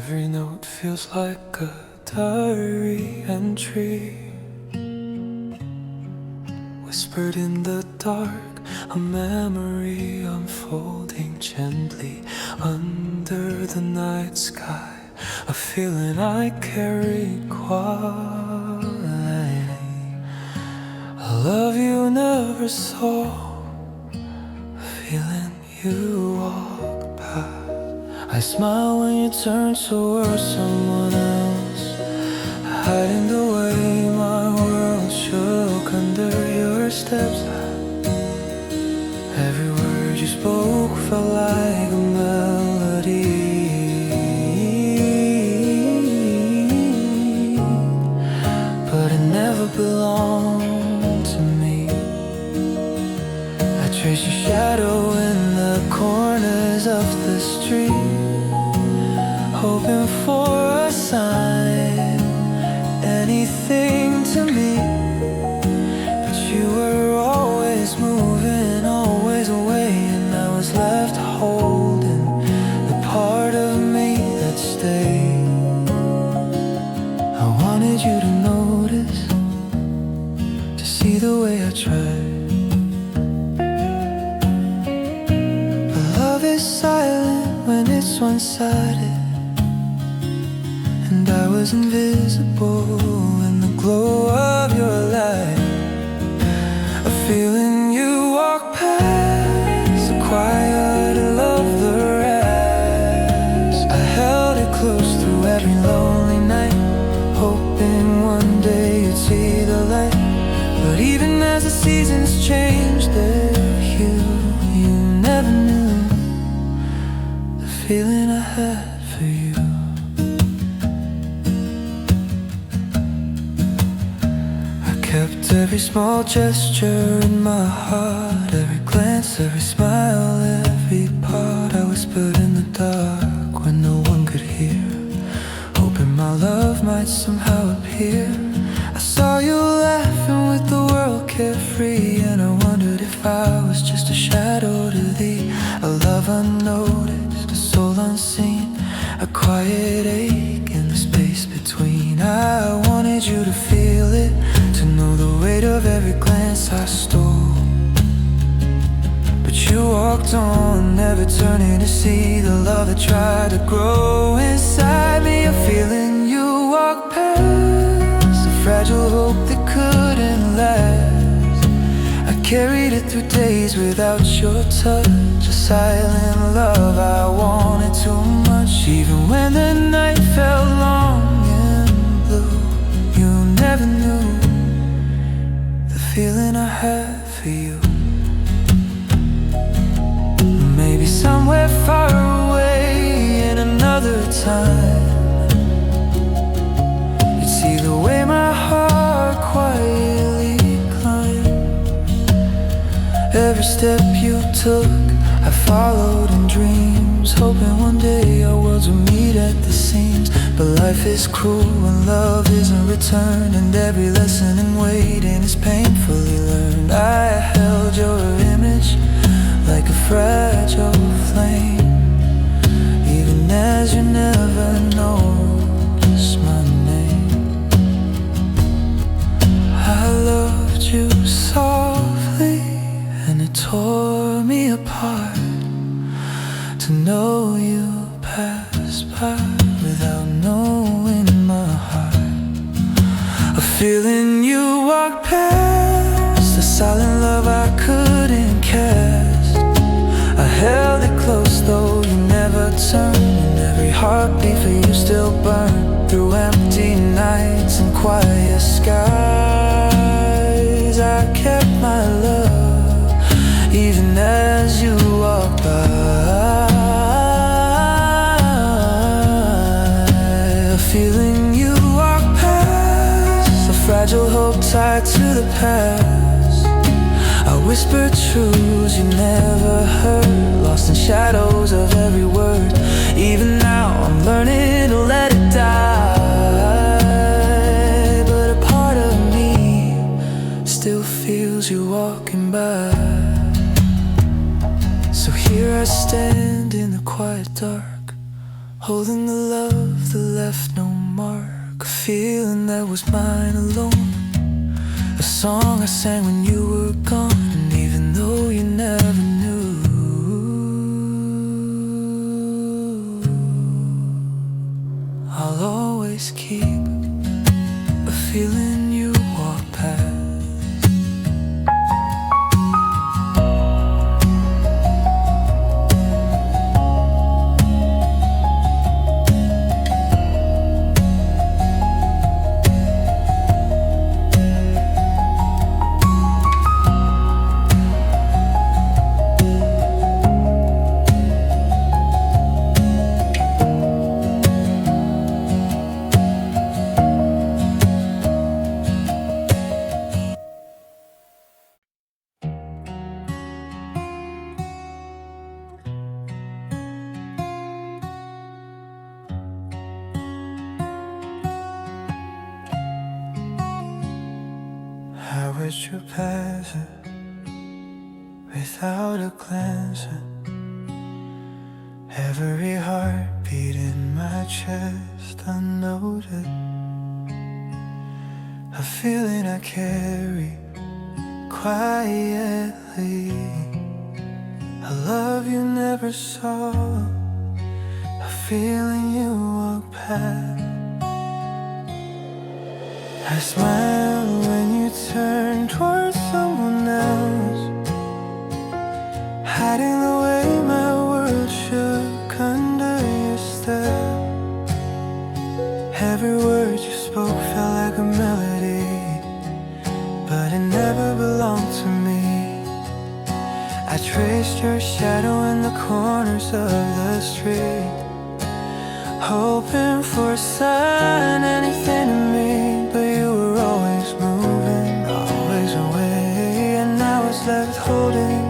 Every note feels like a diary entry, whispered in the dark, a memory unfolding gently under the night sky, a feeling I carry quietly, a love you never saw, a feeling you walk past. I smile when you turn towards someone else, hiding the way my world shook under your steps. Every word you spoke felt like a melody, but it never belonged to me. I trace your shadow in the corners of the street, hoping for a sign, anything to me. But you were always moving, always away, and I was left holding the part of me that stayed. I wanted you to notice, to see the way I tried. But love is silent when it's one-sided, and I was invisible in the glow of your light. A feeling you walk past, a quiet love the rest. I held it close through every lonely night, hoping one day you'd see the light. But even as the seasons changed their hue, you never knew the feeling I had for you. Kept every small gesture in my heart, every glance, every smile, every part. I whispered in the dark when no one could hear, hoping my love might somehow appear. I saw you laughing with the world carefree, and I wondered if I was just a shadow to thee. A love unnoticed, a soul unseen, a quiet ache in the space between. I wanted you to feel it, to know the weight of every glance I stole. But you walked on, never turning to see the love that tried to grow inside me. A feeling you walked past, a fragile hope that couldn't last. I carried it through days without your touch, a silent love I wanted too much. Even when the night felt long and blue, you never knew the feeling I had for you. Maybe somewhere far away in another time, you'd see the way my heart quietly climbed. Every step you took, I followed in dreams, hoping one day our worlds would meet at the seams. But life is cruel when love isn't returned, and every lesson in waiting is painfully learned. I held your image like a fragile flame, even as you never noticed my name. I loved you softly, and it tore me apart to know you passed by without knowing my heart. A feeling you walked past, a silent love I couldn't cast. I held it close though you never turned, and every heartbeat for you still burned through empty nights and quiet skies. I kept my love even as you walked by. A feeling you walked past, a fragile hope tied to the past. I whispered truths you never heard, lost in shadows of every word. Even now I'm learning to let it die, but a part of me still feels you walking by. So here I stand in the quiet dark, holding the love that left no mark, a feeling that was mine alone, a song I sang when you were gone, and even though you never knew, I'll always keep a feeling you walk past. How would you pass it without a glance? Every heartbeat in my chest unnoted, a feeling I carry quietly, a love you never saw, a feeling you walk past. I smile when you turn towards someone else, hiding the way my world shook under your stare. Every word you spoke felt like a melody, but it never belonged to me. I traced your shadow in the corners of the street, hoping for a sign, anything to me, but you were always moving, always away, and I was left holding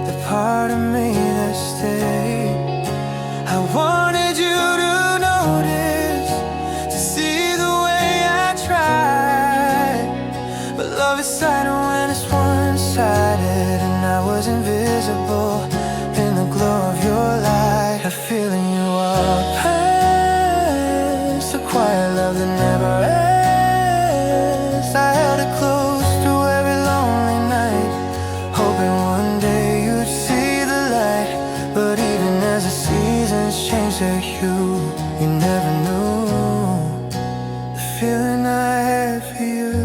the part of me that stayed. I wanted you to notice, to see the way I tried, but love is silent when it's one-sided, and I was invisible in the glow of your light, a feeling you walk past, a quiet love that never ends. I held it close through every lonely night, hoping one day you'd see the light, but even as the seasons change their hue, you never knew the feeling I had for you.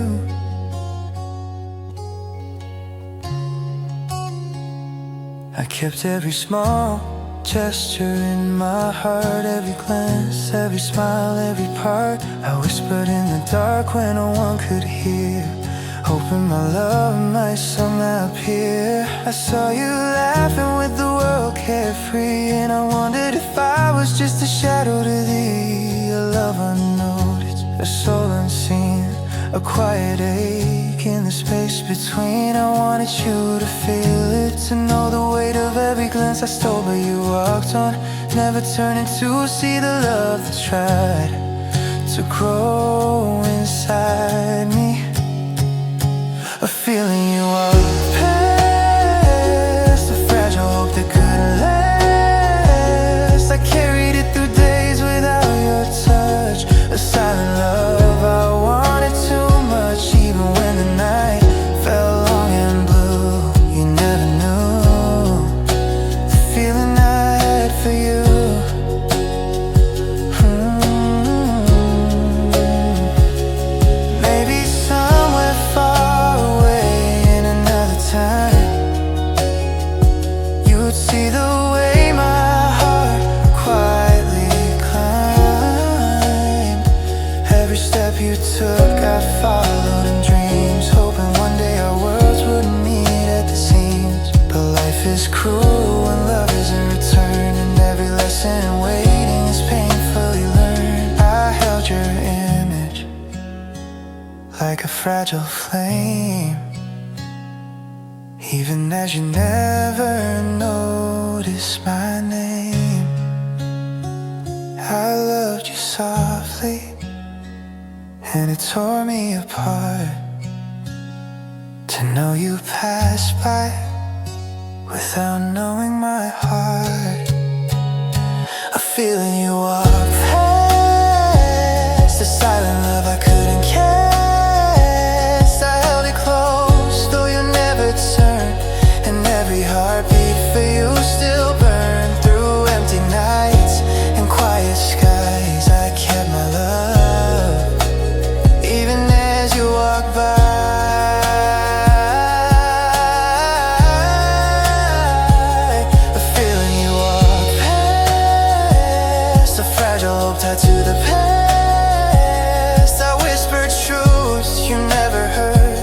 I kept every small gesture in my heart, every glance, every smile, every part. I whispered in the dark when no one could hear, hoping my love might somehow appear. I saw you laughing with the world carefree, and I wondered if I was just a shadow to thee, a love unnoticed, a soul unseen, a quiet ache in the space between. I wanted you to feel it, to know the weight of every glance I stole, but you walked on, never turning to see the love that tried to grow inside me, a feeling you walked past, a fragile hope that couldn't last. I carried it through days without your touch, a silent love I wanted too much, even when the night felt long and blue. You never knew the feeling I had for you. Maybe somewhere far away in another time, you would see the way my heart quietly climbed. Every step you took I followed in dreams, hoping one day our worlds would meet at the seams. But life is cruel when love isn't returned, and every lesson in waiting is painfully learned. I held your image like a fragile flame, even as you never noticed my name. I loved you softly, and it tore me apart to know you passed by without knowing my heart. A feeling you walk past, the silent love I couldn't cast. I held it close, though you never turned, and every heartbeat for you still burned. Through empty nights and quiet skies, I kept my love, even as you walk by. Tied to the past, I whispered truths you never heard,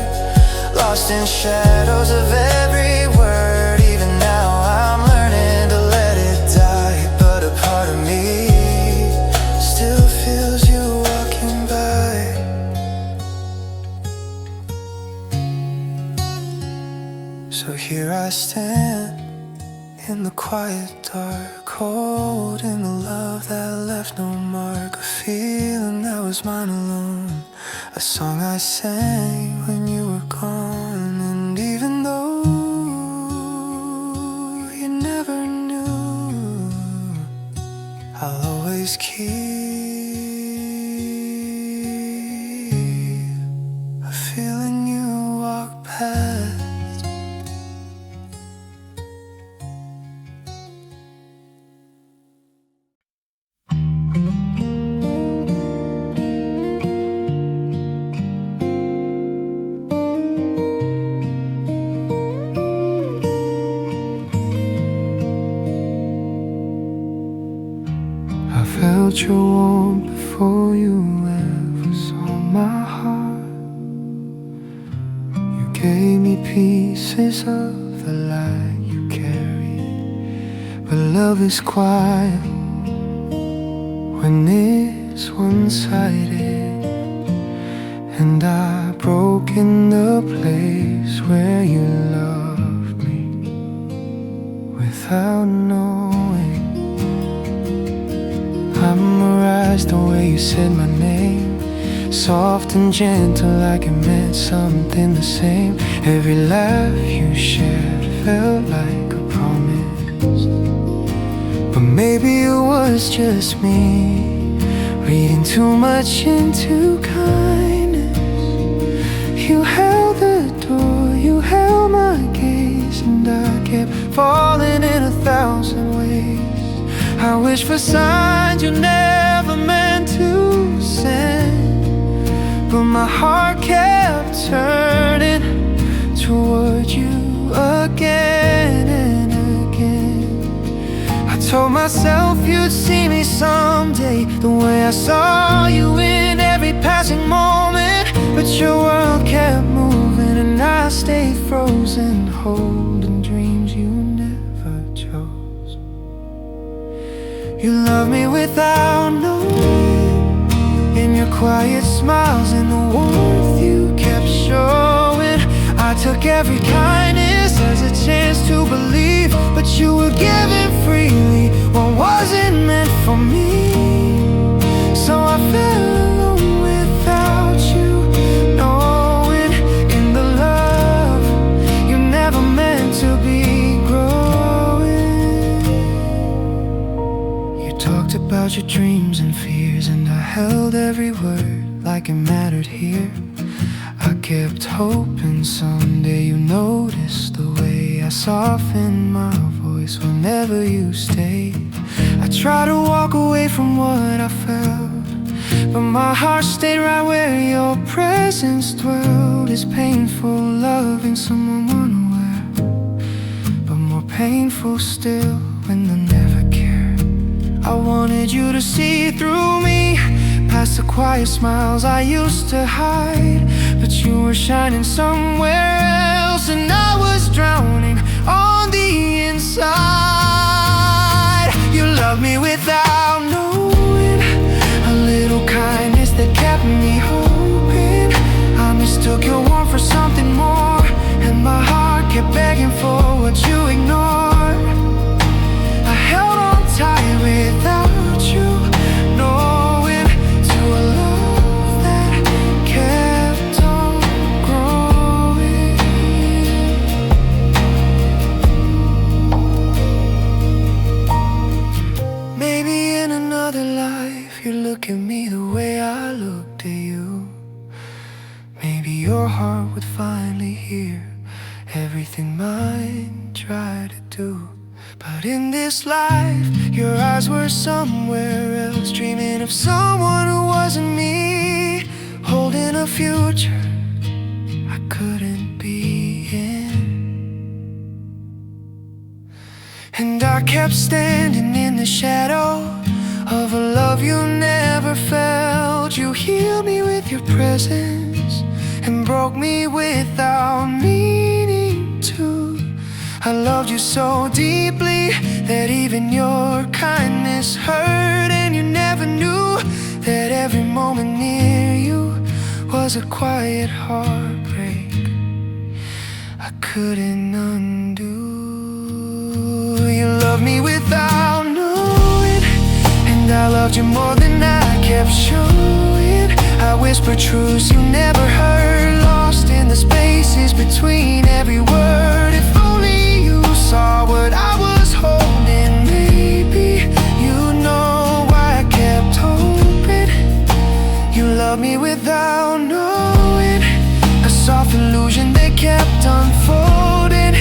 lost in shadows of every word. Even now I'm learning to let it die, but a part of me still feels you walking by. So here I stand in the quiet dark, holding the love that left no mark. A feeling that was mine alone, a song I sang when you were gone. And even though you never knew, I'll always keep a feeling you walk past. I felt your warmth before you ever saw my heart. You gave me pieces of the light you carried, but love is quiet when it's one-sided. And I broke in the place where you loved me without knowing. I memorized the way you said my name, soft and gentle, like it meant something the same. Every laugh you shared felt like a promise, but maybe it was just me reading too much into kindness. You held the door, you held my gaze, and I kept falling in 1,000 ways. I wish for signs you never meant to send, but my heart kept turning toward you again and again. I told myself you'd see me someday, the way I saw you in every passing moment. But your world kept moving and I stayed frozen, holding dreams you never chose. You love me without knowing, in your quiet smiles and the warmth you kept showing. I took every kindness as a chance to believe, but you were giving freely what wasn't meant for me. So I fell alone without you, knowing in the love you never meant to be growing. You talked about your dreams and fears, and I held every word like it mattered here. I kept hoping someday you noticed the way I softened my voice whenever you stayed. I tried to walk away from what I felt, but my heart stayed right where your presence dwelled. It's painful loving someone unaware, but more painful still when they never cared. I wanted you to see through me, past the quiet smiles I used to hide, but you were shining somewhere else, and I was drowning on the inside. You loved me without knowing, a little kindness that kept me hoping. I mistook your warmth for something more, and my heart kept begging for what you ignored. I held on tight without you knowing, to a love that kept on growing. Maybe your heart would finally hear everything mine tried to do. But in this life, your eyes were somewhere else, dreaming of someone who wasn't me, holding a future I couldn't be in. And I kept standing in the shadow of a love you never felt. You healed me with your presence and broke me without meaning to. I loved you so deeply that even your kindness hurt, and you never knew that every moment near you was a quiet heartbreak I couldn't undo. You loved me without knowing, and I loved you more than I kept showing. I whispered truths you never heard, lost in the spaces between every word. If only you saw what I was holding, maybe you know why I kept hoping. You loved me without knowing, a soft illusion that kept unfolding.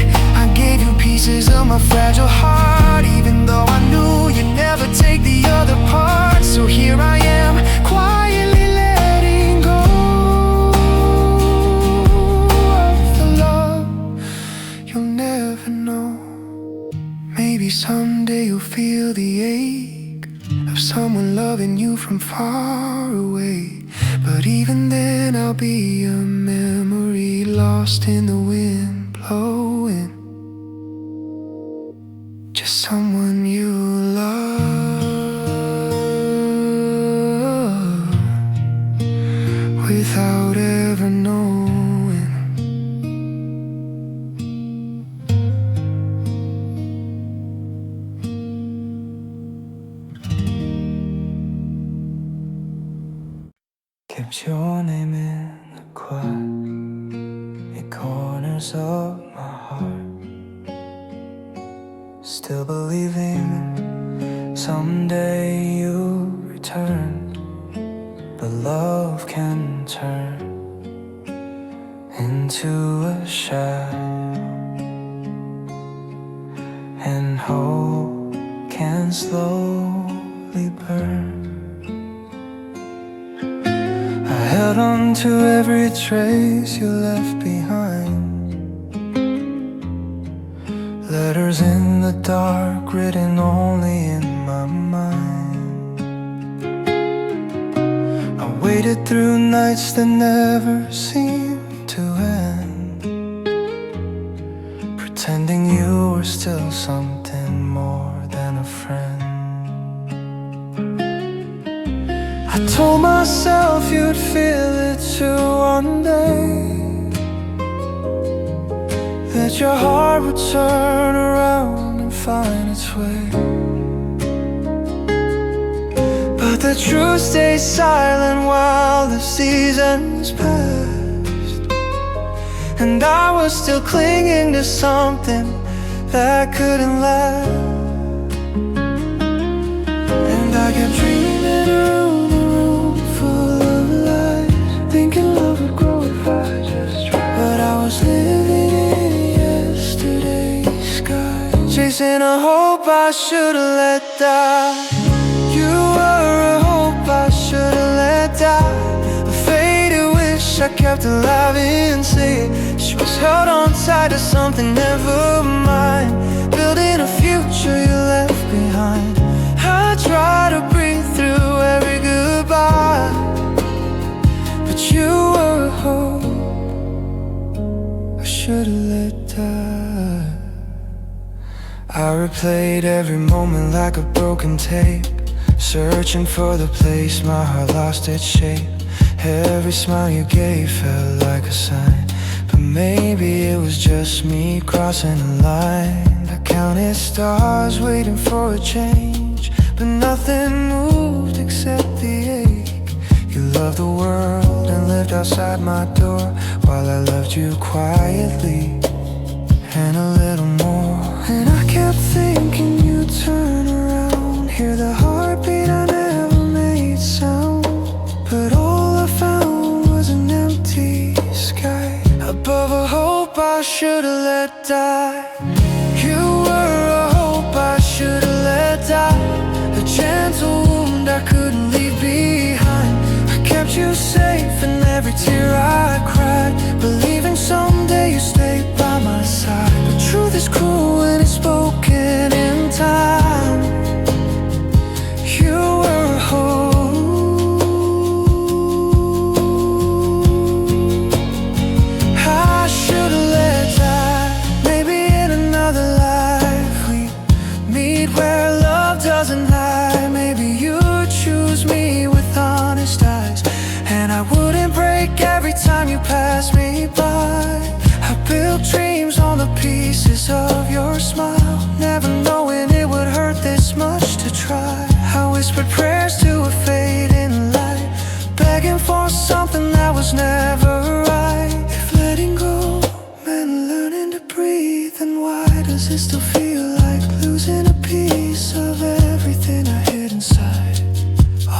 I gave you pieces of my fragile heart, even though I knew you'd never take the other part. So here I am, quietly letting go of the love you'll never know. Maybe someday you'll feel the ache of someone loving you from far away, but even then I'll be a memory lost in the wind blowing. Just someone you love without ever knowing. Kept your name in the quiet corners of my heart, still believing someday you'll return. But love can turn into a shadow, and hope can slowly burn. I held on to every trace you left behind, letters in the dark written only in my mind. I waited through nights that never seemed to end, pretending you were still something more than a friend. I told myself you'd feel it too one day, that your heart would turn around and find its way. But the truth stays silent while the seasons passed, and I was still clinging to something that couldn't last. And I kept dreaming in a room full of lies, thinking love would grow if I just tried. But I was living in yesterday's sky, chasing a hope I should've let die. You were a hope I should've let die, a faded wish I kept alive inside. She was held on tight to something never mine, building a future you left behind. I try to breathe through every goodbye, but you were a hope I should've let die. I replayed every moment like a broken tape, searching for the place my heart lost its shape. Every smile you gave felt like a sign, but maybe it was just me crossing a line. I counted stars waiting for a change, but nothing moved except the ache. You loved the world and lived outside my door, while I loved you quietly and a little more. And I kept thinking you'd turn around, hear the heartbeat I never made sound, but all I found was an empty sky. hope I should've let die. You were a hope I should've let die. A gentle wound I couldn't leave behind. I kept you safe in every tear I cried, believing someday you'd stay by my side. But truth is cruel when it's spoken in time. You were a hope I should've let die. Maybe in another life we meet where love doesn't lie. Maybe you'd choose me with honest eyes, and I wouldn't break every time you pass me by. I built dreams on the pieces of your smile, never knowing it would hurt this much to try. I whispered prayers to a fading light, begging for something that was never right. If letting go meant learning to breathe, then why does it still feel like losing a piece of everything I hid inside?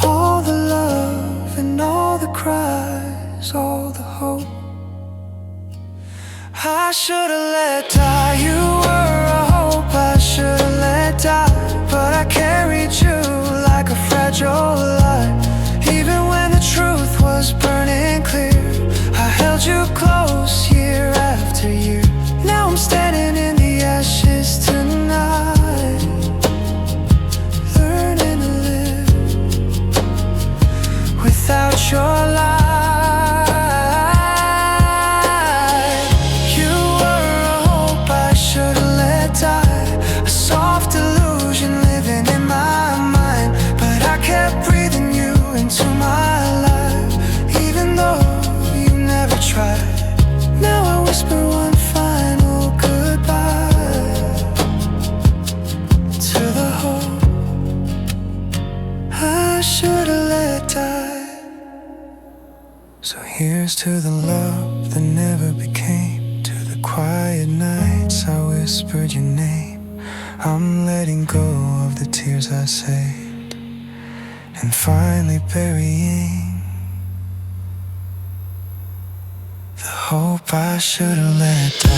All the love and all the cries, all the hope I should've let die. You were a hope I should've let die, but I carried you like a fragile light. Even when the truth was burning clear, I held you close year after year. Now I'm standing in the ashes tonight, learning to live without your light. You were a hope I should've let die, a soft illusion living in my mind. But I kept breathing you into my life, even though you never tried. Now I whisper one final goodbye to the hope I should've let die. So here's to the love that never became, to the quiet nights I whispered your name. I'm letting go of the tears I saved, and finally burying the hope I should've let die.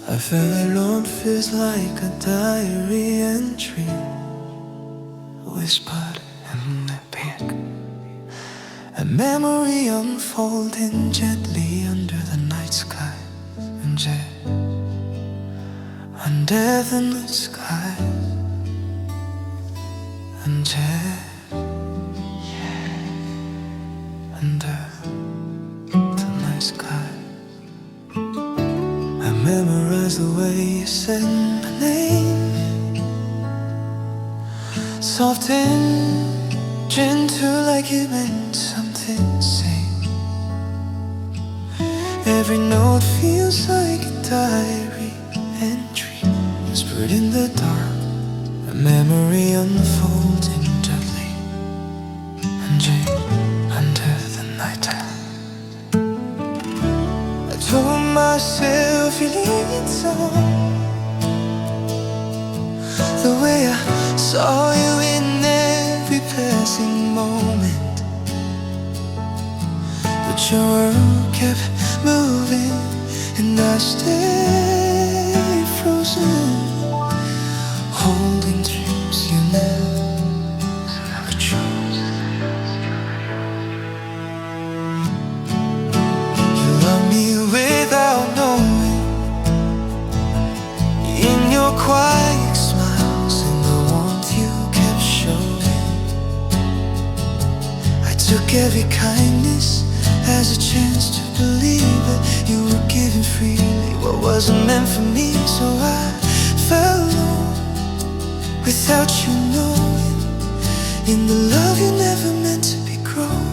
I fell alone feels like a diary entry whispered in the pink, a memory unfolding gently under the night sky, and jet under the night sky, and jet under the night sky. I memorize the way you said my name, soft and gentle like it meant something to say. Every note feels like a diary entry whispered in the dark, a memory unfolding gently, and under the night. I told myself you need some, the way I saw you in every passing moment, but your world kept moving and I stayed frozen, holding dreams you never chose. You love me without knowing, in your quiet smiles every kindness has a chance to believe that you were given freely what wasn't meant for me. So I fell alone without you knowing, in the love you never meant to be growing.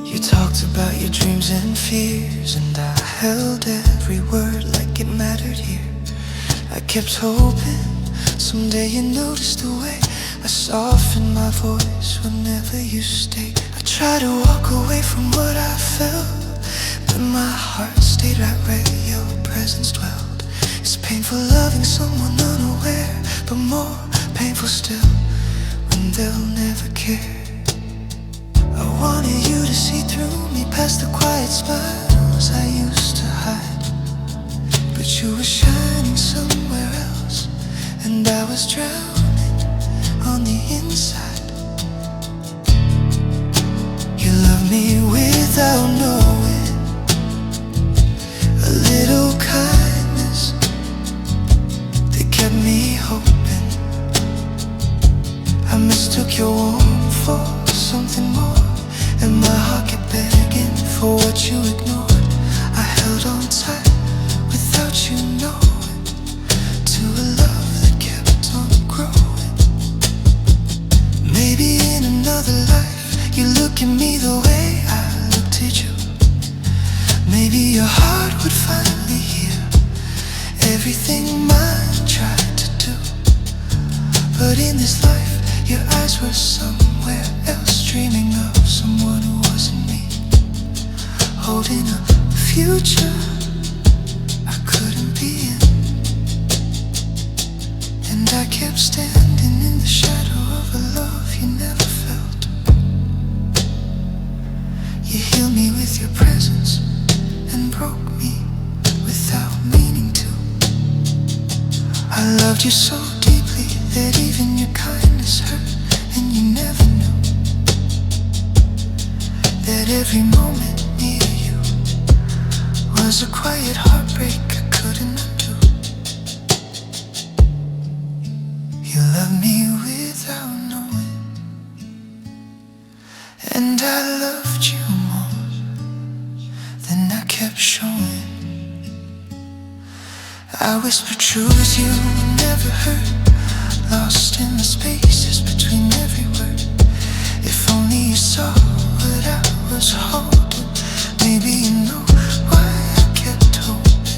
You talked about your dreams and fears, and I held every word like it mattered here. I kept hoping someday you noticed the way I softened my voice whenever you stayed. I tried to walk away from what I felt, but my heart stayed right where your presence dwelled. It's painful loving someone unaware, but more painful still when they'll never care. I wanted you to see through me past the quiet smiles I used to hide, but you were shining somewhere else, and I was drowning on the inside. You love me without knowing, a little kindness that kept me hoping. I mistook your warmth for something more, and my heart kept begging for what you ignored. I held on tight without you knowing, to a love that kept on growing. Maybe in another life you look at me the way I looked at you. Maybe your heart would finally hear everything mine tried to do. But in this life your eyes were somewhere else, dreaming of someone who wasn't me, holding a future I couldn't be in. And I kept standing in the shadow of a love you never felt. You healed me with your presence and broke me without meaning to. I loved you so deeply that even your kindness hurt, and you never knew that every moment near you was a quiet heartbreak I couldn't undo. You loved me without knowing, and I loved you more than I kept showing. I whispered truths you never heard, lost in the spaces between every word. If only you saw what I was holding, maybe you know why I kept hoping.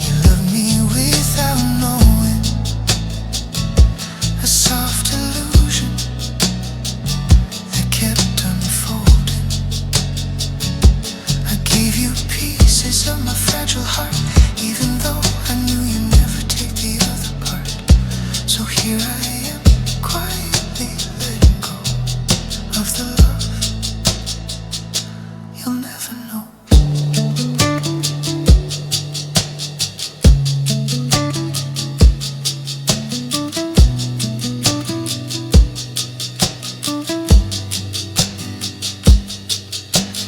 You loved me without knowing, a soft illusion that kept unfolding. I gave you pieces of my fragile heart, even though I knew you'd never take the other part. So here I am, quietly letting go of the love you'll never know.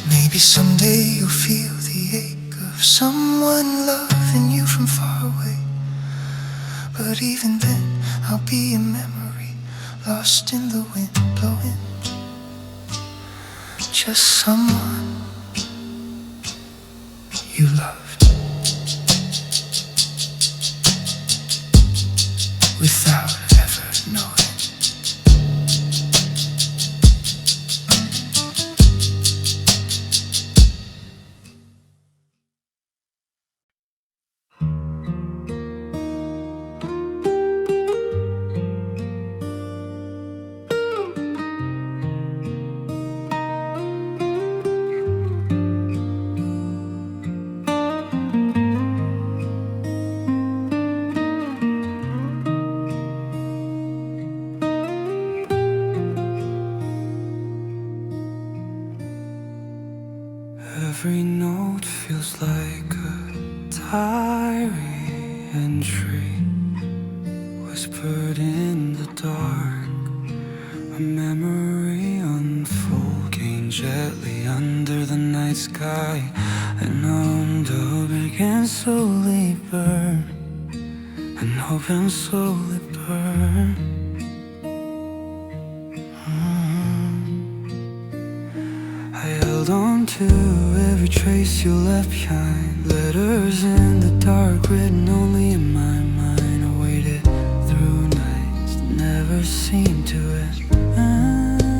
Maybe someday you'll feel the ache of someone loving you from far away, but even then I'll be a memory lost in the wind blowing. Just someone you loved without ever knowing. Every note feels like a diary entry, whispered in the dark, a memory unfolding gently under the night sky. An umber begins slowly burn, hoping slowly burn. I held on to every trace you left behind, letters in the dark written only in my mind. I waited through nights that never seemed to end,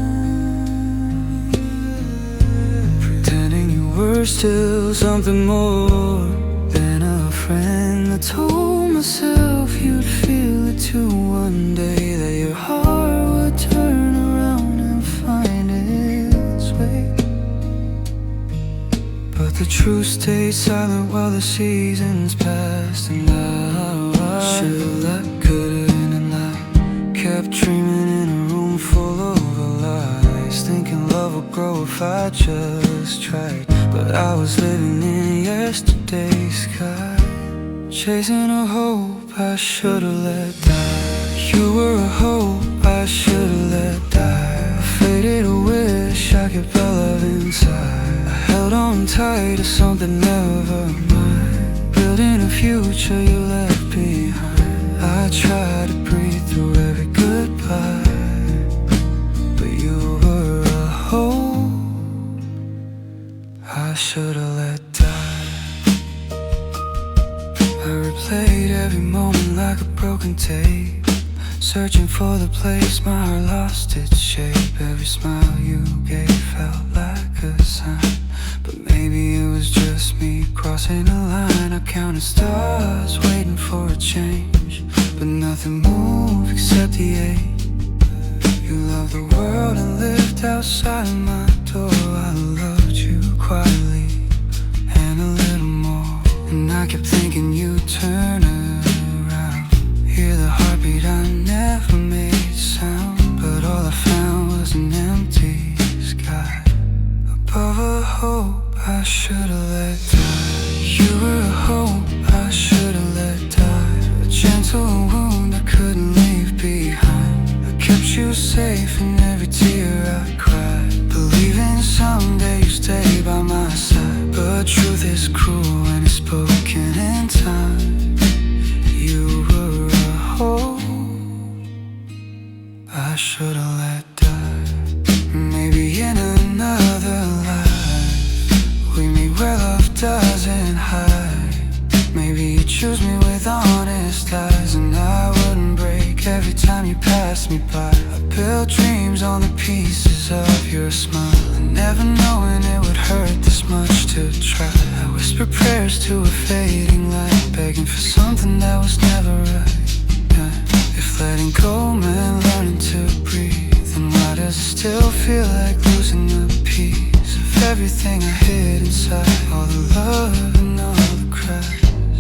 pretending you were still something more than a friend. I told myself you'd feel it too one day, that your heart would turn around and find its way. But the truth stayed silent while the seasons passed, and I should've let good in, and I kept dreaming in a room full of lies, thinking love would grow if I just tried. But I was living in yesterday's sky, chasing a hope I should've let die. You were a hope I should've let die, a faded wish I kept our love inside. I held on tight to something never mine, building a future you left behind. I tried to breathe through every goodbye, but you were a hope I should've let die. I replayed every moment like a broken tape, searching for the place my heart lost its shape. Every smile you gave felt like a sign, but maybe it was just me crossing a line. I counted stars waiting for a change, but nothing moved except the ache. You loved the world and lived outside of my door. I loved you quietly and a little more, and I kept thinking you'd turn around, hear the heartbeat I never made sound. But all I found was an empty sky above a hope I should've let die. You were a hope I should've let die, a gentle wound I couldn't leave behind. I kept you safe in every tear I cried, believing someday you stay by my side. But truth is cruel when it's spoken in time. You were a hope I should've let die. Maybe in another life we meet where love doesn't hide. Maybe you choose me with honest eyes, and I wouldn't break every time you passed me by. I built dreams on the pieces of your smile, and never knowing it would hurt this much to try. I whispered prayers to a fading light, begging for something that was never right. If letting go meant learning to breathe, then why does it still feel like losing a piece of everything I hid inside? All the love and all the cries,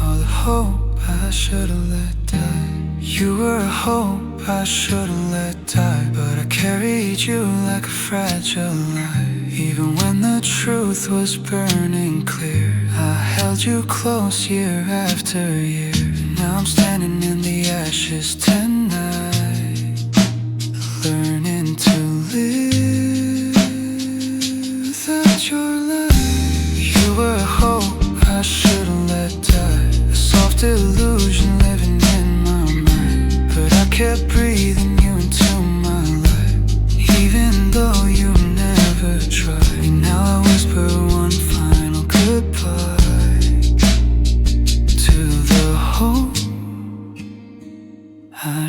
all the hope I should've let die. You were a hope I should've let die, but I carried you like a fragile light. Even when the truth was burning clear, I held you close year after year. Now I'm standing in the ashes tonight, learning to live without your light. You were a hope I should've let die, a soft illusion living in my mind. But I kept breathing you into my life, even though you never tried. And now I whisper one final goodbye to the hope I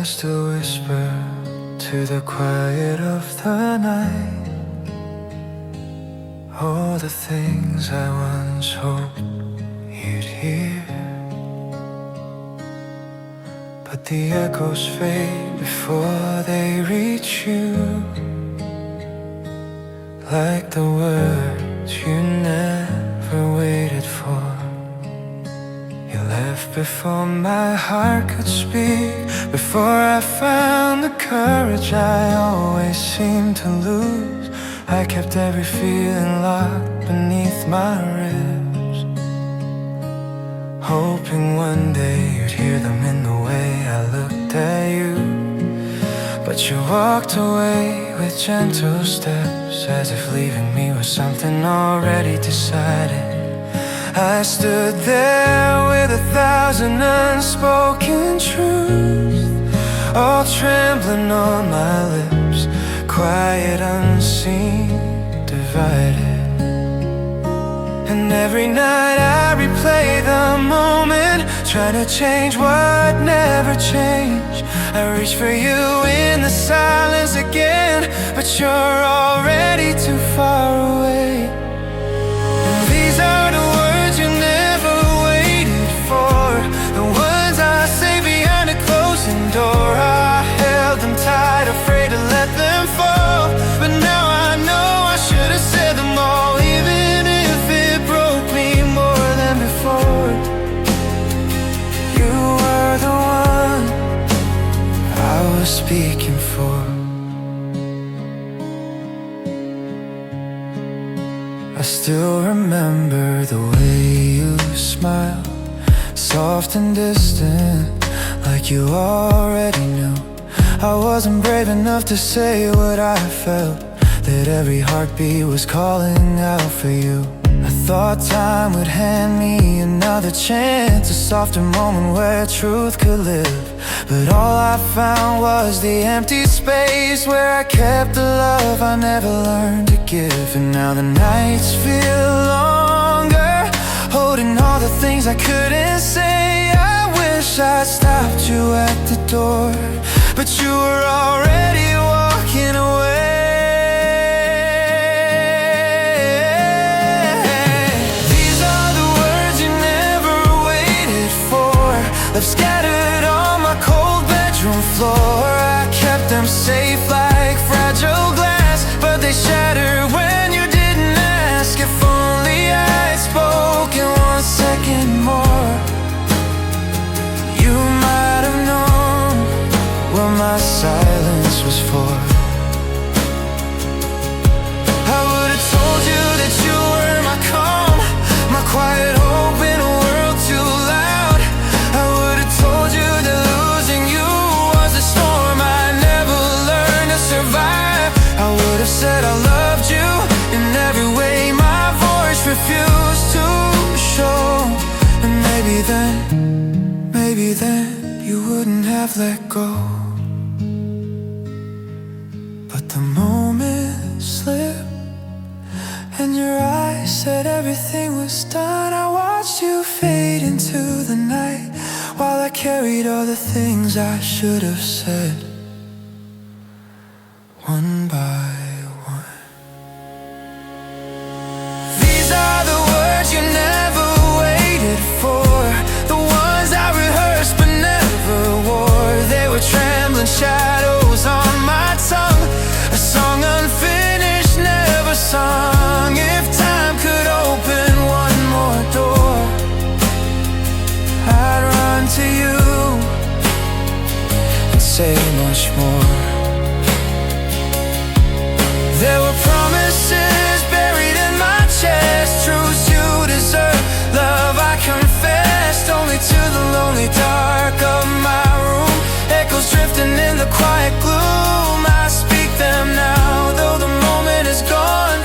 I still whisper to the quiet of the night all the things I once hoped you'd hear. But the echoes fade before they reach you, like the words you never waited for. You left before my heart could speak, before I found the courage I always seemed to lose. I kept every feeling locked beneath my ribs, hoping one day you'd hear them in the way I looked at you. But you walked away with gentle steps, as if leaving me was something already decided. I stood there with 1,000 unspoken truths, all trembling on my lips, quiet, unseen, divided. And every night I replay the moment, trying to change what never changed. I reach for you in the silence again, but you're already too far away. And these are the words you never waited for, the ones I say behind a closing door. I held them tight, afraid to let them fall, but now I know I should have said them all, even if it broke me more than before. You were the one I was speaking for. I still remember the way you smiled, soft and distant, like you already knew. I wasn't brave enough to say what I felt, that every heartbeat was calling out for you. I thought time would hand me another chance, a softer moment where truth could live. But all I found was the empty space where I kept the love I never learned to give. And now the nights feel longer, holding all the things I couldn't say. I wish I'd stopped you at the door, but you were already walking away. These are the words you never waited for, left scattered on my cold bedroom floor. I kept them safe like fragile glass, but they shattered when you didn't ask. If only I'd spoken 1 second more, you might have known what my silence was for. I would have told you that you were my calm, my quiet hope in a world too loud. I would have told you that losing you was a storm I never learned to survive. I would have said I loved you in every way my voice refused to show. And maybe then you wouldn't have let go. But the moment slipped and your eyes said everything was done. I watched you fade into the night while I carried all the things I should have said, one by one. These are the words you never waited for, the ones I rehearsed but never wore. They were trembling shadows on my tongue, a song unfinished, never sung. If time could open one more door, I'd run to you and say much more. There were promises buried in my chest, truths you deserve, love I confessed only to the lonely dark of my room. Echoes drifting in the quiet gloom, I speak them now, though the moment is gone.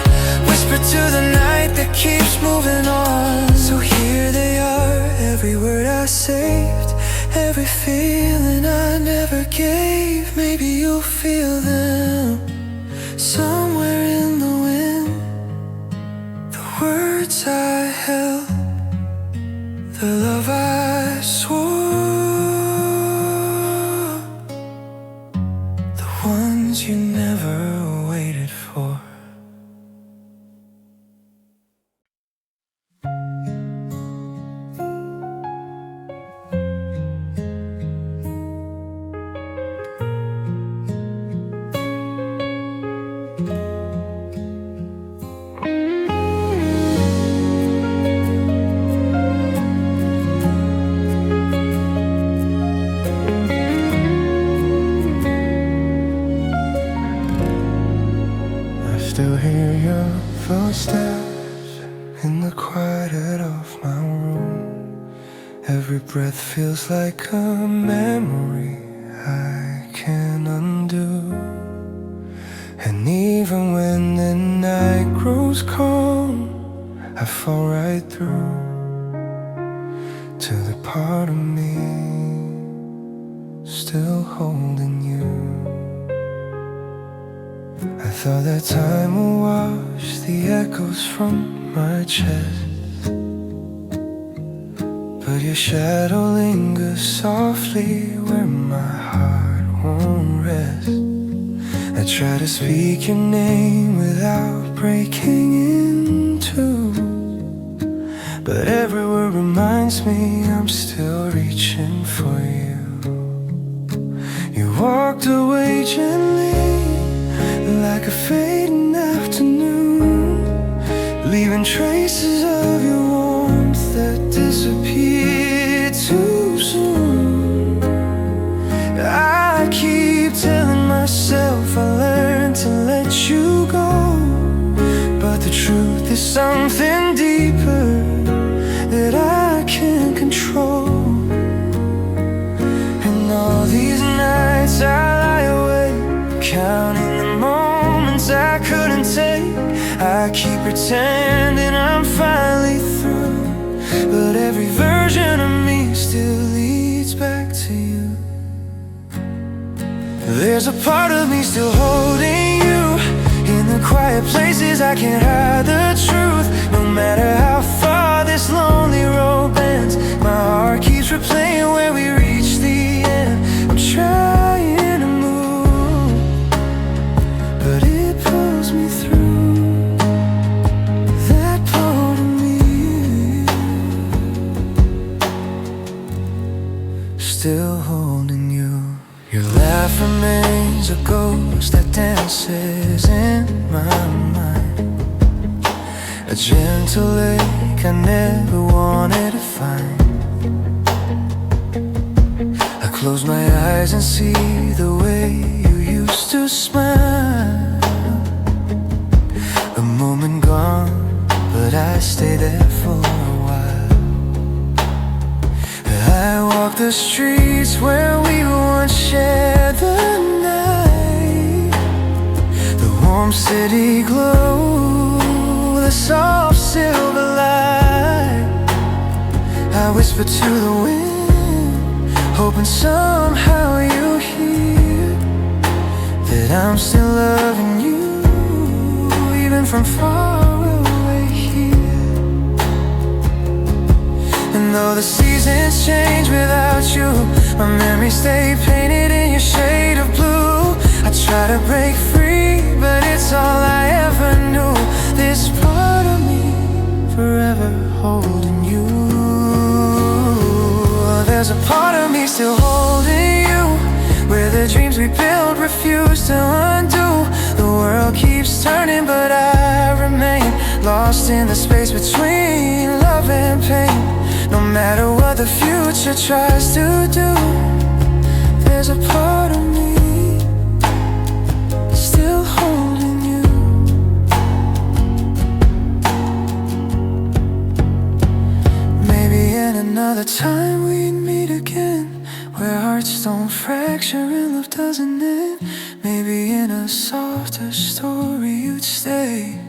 Whisper to the night that keeps moving on. So here they are, every word I saved, every feeling I never gave. Maybe you'll feel them somewhere in the wind, the words I held, the love I swore. ones you never waited for. Still hear your footsteps in the quiet of my room. Every breath feels like a memory I can't undo. And even when the night grows calm, I fall right through to the part of me still holding you. I thought that time would wash the echoes from my chest, but your shadow lingers softly where my heart won't rest. I try to speak your name without breaking in two, but every word reminds me I'm still reaching for you. You walked away gently like a fading afternoon, leaving traces of your warmth that disappeared too soon. I keep telling myself I learned to let you go, but the truth is something deeper that I can't control. And all these nights I lie awake counting I couldn't take. I keep pretending I'm finally through, but every version of me still leads back to you. There's a part of me still holding you in the quiet places I can't hide the truth. No matter how far this lonely road bends, my heart keeps replaying where we reach the end. I'm trying to move, but it pulls me through. That part of me still holding you. Your laugh remains a ghost that dances in my mind, a gentle ache I never wanted to find. I close my eyes and see the way you used to smile. A moment gone, but I stay there for a while. I walk the streets where we once shared the night, the warm city glow, the soft silver light. I whisper to the wind, hoping somehow you hear that I'm still loving you, even from far away here. And though the seasons change without you, my memories stay painted in your shade of blue. I try to break free, but it's all I ever knew. This part of me forever holding you. There's a part of me still holding you, where the dreams we built refuse to undo. The world keeps turning, but I remain lost in the space between love and pain. No matter what the future tries to do, there's a part of me still holding you. Maybe in another time we'd meet again, where hearts don't fracture and love doesn't end. Maybe in a softer story you'd stay,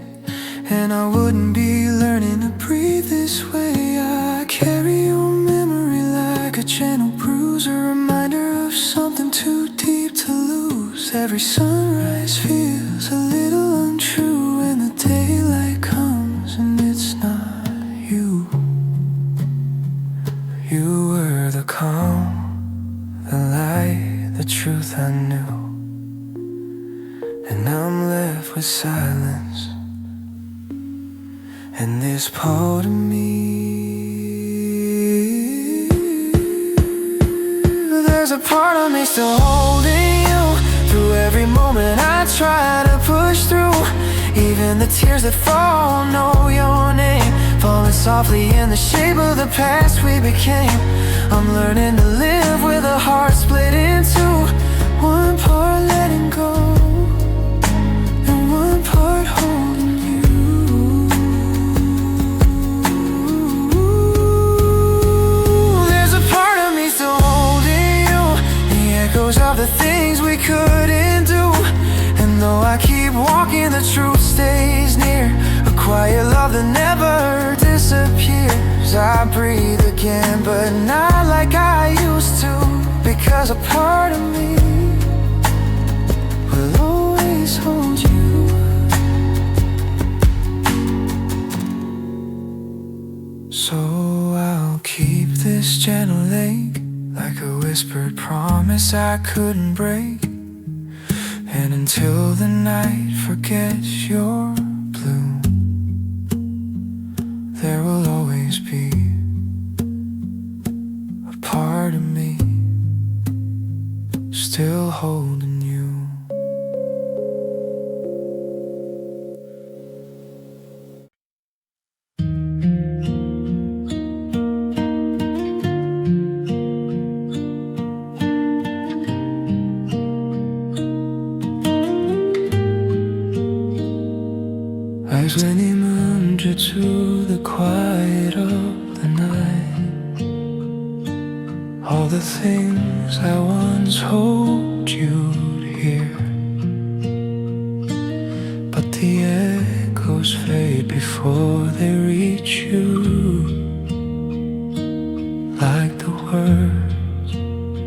and I wouldn't be learning to breathe this way. I carry your memory like a gentle bruise, a reminder of something too deep to lose. Every sunrise feels a little untrue when the daylight comes and it's not you. You were the calm, the light, the truth I knew. I'm left with silence. And this part of me, there's a part of me still holding you. Through every moment I try to push through. Even the tears that fall know your name, falling softly in the shape of the past we became. I'm learning to live with a heart split in two. One part letting go, and one part holding you. There's a part of me still holding you, the echoes of the things we couldn't do. And though I keep walking, the truth stays near. A quiet love that never disappears. I breathe again, but not like I used to, because a part of me will always hold you. So I'll keep this gentle ache, like a whispered promise I couldn't break. And until the night forgets your blue, there will always be a part of me still holding you. Eyes venimânge to the quiet of the night. All the things I once hoped you'd hear, but the echoes fade before they reach you. Like the words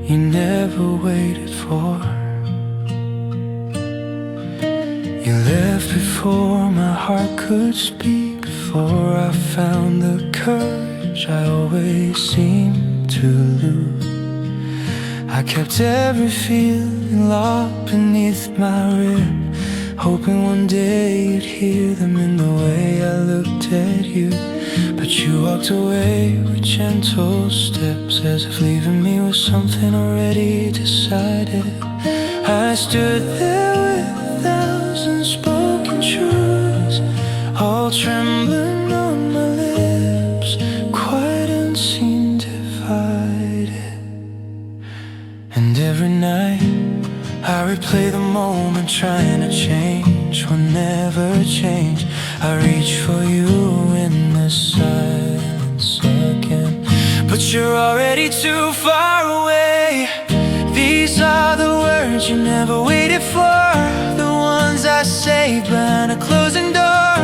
you never waited for. You left before my heart could speak, before I found the courage I always seemed to lose. I kept every feeling locked beneath my rib, hoping one day you'd hear them in the way I looked at you. But you walked away with gentle steps, as if leaving me with something already decided. I stood there with unspoken truths, all trembling on my lips, quite unseen, divided. And every night I replay the moment, trying to change what never changed. I reach for you in the silence again, but you're already too far away. These are the words you never waited for, the ones I saved behind a closing door.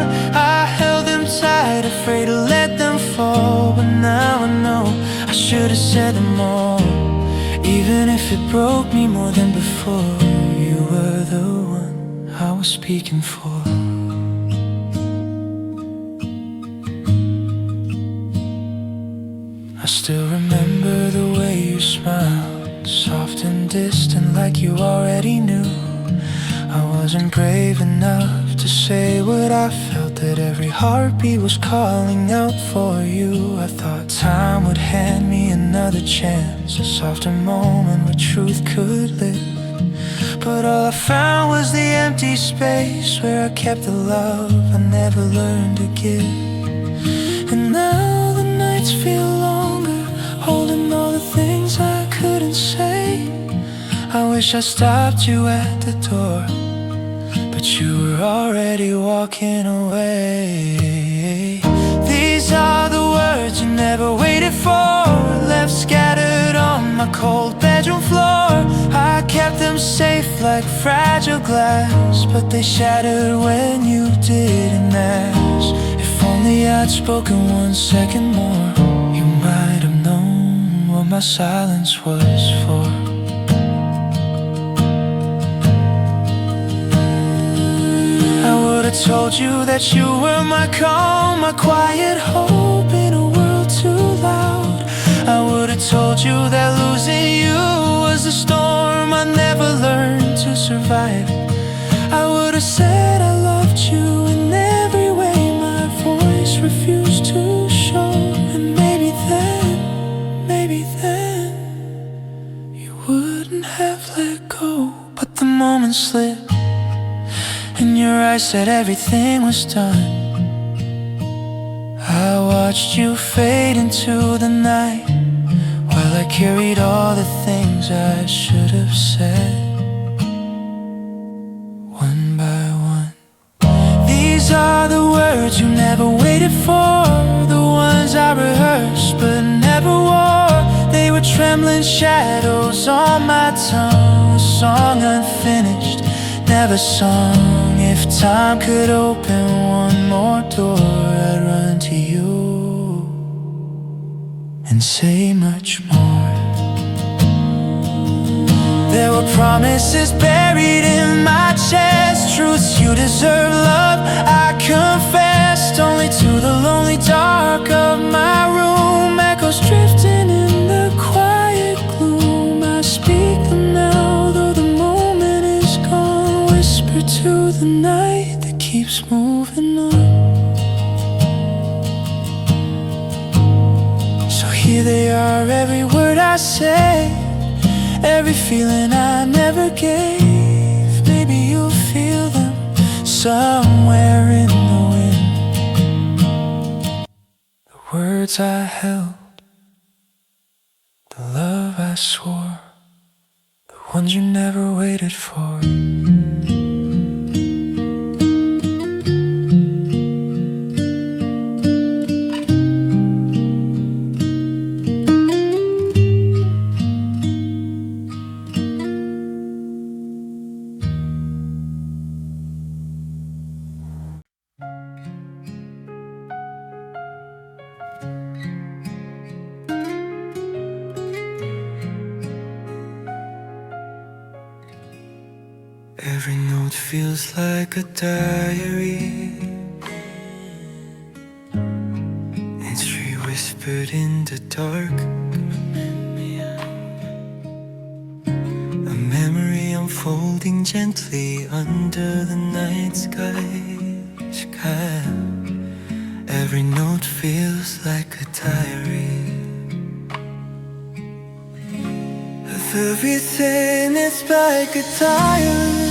I held them tight, afraid to let them fall, but now I know I should have said them all, even if it broke me more than before. You were the one I was speaking for. I still remember the way you smiled, soft and distant, like you already knew. I wasn't brave enough to say what I felt, that every heartbeat was calling out for you. I thought time would hand me another chance, a softer moment where truth could live. But all I found was the empty space where I kept the love I never learned to give. And now the nights feel longer, holding all the things I couldn't say. I wish I stopped you at the door, but you were already walking away. These are the words you never waited for, left scattered on my cold bedroom floor. I kept them safe like fragile glass, but they shattered when you didn't ask. If only I'd spoken 1 second more, you might have known what my silence was for. I would've told you that you were my calm, my quiet hope in a world too loud. I would've told you that losing you was a storm I never learned to survive. I would've have said I loved you in every way my voice refused to show. And maybe then you wouldn't have let go. But the moment slipped and your eyes said everything was done. I watched you fade into the night while I carried all the things I should have said, one by one. These are the words you never waited for, the ones I rehearsed but never wore. They were trembling shadows on my tongue, a song unfinished, never sung. If time could open one more door, I'd run to you and say much more. There were promises buried in my chest, truths you deserve, love I confessed, only to the lonely dark of my room. Echoes drifting in the quiet gloom. I speak them now, though the moment is gone. Whisper to the night that keeps moving on. So here they are, every word I say, every feeling I never gave. Maybe you'll feel them somewhere in the wind. The words I held, the love I swore, the ones you never waited for. Every note feels like a diary. It's re-whispered in the dark. A memory unfolding gently under the night sky. Every note feels like a diary of everything. It's like a diary.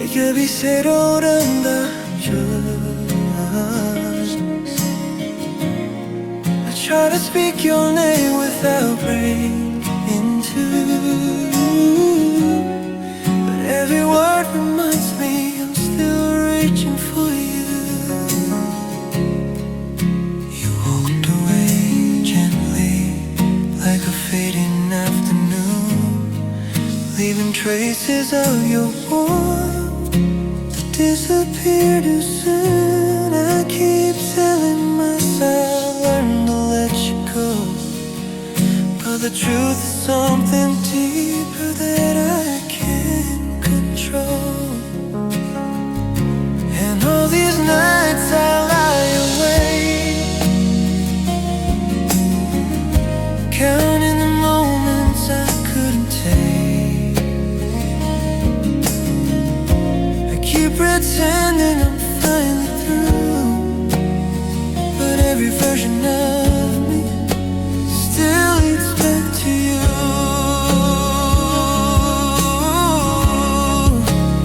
It could be settled under trust. I try to speak your name without breaking into, but every word reminds me I'm still reaching for you. You walked away gently like a fading afternoon, leaving traces of your warmth disappear too soon. I keep telling myself learn to let you go, but the truth is something deeper that I can't control. And all these nights I lie awake, counting the moments I couldn't take. Pretending I'm finally through, but every version of me still leads back to you.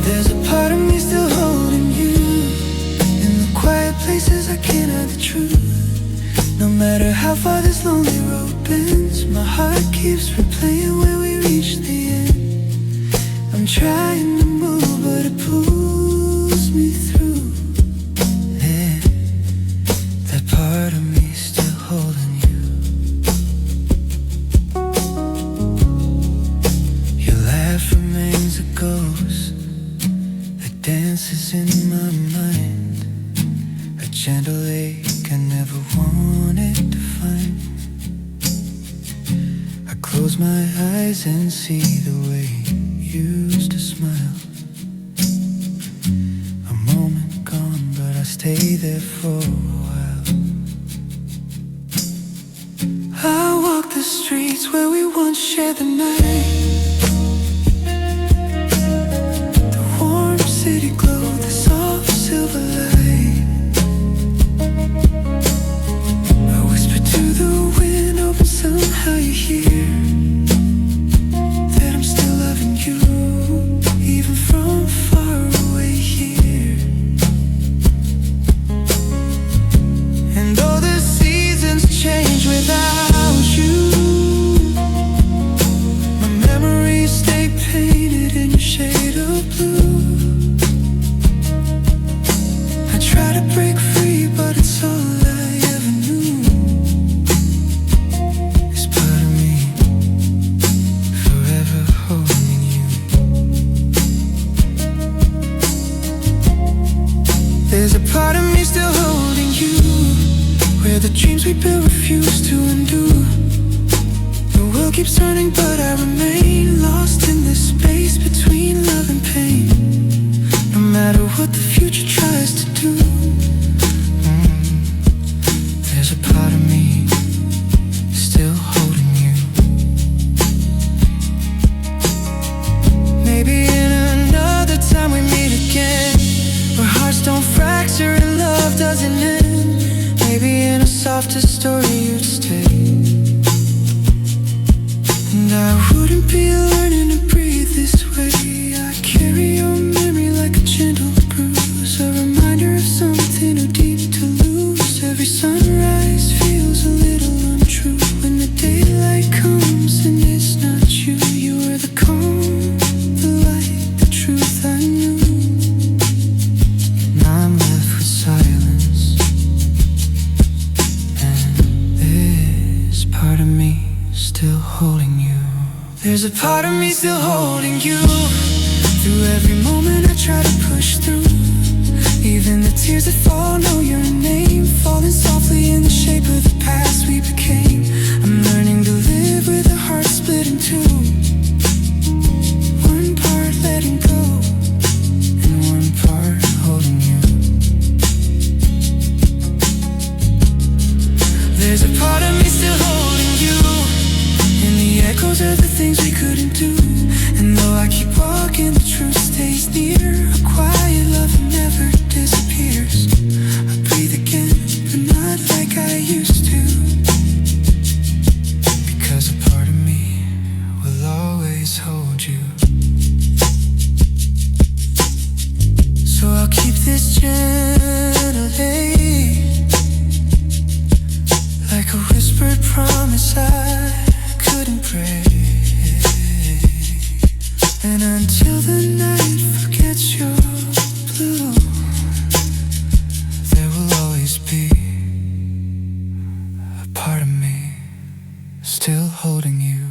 There's a part of me still holding you in the quiet places I can't hide the truth. No matter how far this lonely road bends, my heart keeps replaying where we reach the end. I'm trying to move, but it pulls me through. Yeah, that part of me still holding you. Your laugh remains a ghost that dances in my mind, a gentle ache I never wanted to find. I close my eyes and see the way you used to smile. A moment gone, but I stay there for a while. I walk the streets where we once shared the night. shade of blue. I try to break free, but it's all I ever knew. This part of me, forever holding you. There's a part of me still holding you, where the dreams we built refuse to undo. The world keeps turning, but I remain lost in this space between love and pain. No matter what the future tries to do, there's a part of me still holding you. Maybe in another time we meet again, where hearts don't fracture and love doesn't end. Maybe in a softer story you'd stay, and I wouldn't be learning to breathe this way. I carry your memory like a gentle bruise, a reminder of something too deep to lose. Every sunrise feels a little untrue when the daylight comes and it's not you. You were the calm, the light, the truth I knew. Now I'm left with silence, and this part of me still holding you. There's a part of me still holding you. Through every moment I try to push through, even the tears that fall know your name, falling softly in the shape of the past we became. I'm learning to live with a heart split in two, one part letting go and one part holding you. There's a part of me still holding you, and the echoes of the things we couldn't do. And though I keep walking, the truth stays near. A quiet love that never disappears. I breathe again, but not like I used to, because a part of me will always hold you. So I'll keep this gently, like a whispered promise I couldn't break. And until the night forgets your blue, there will always be a part of me still holding you.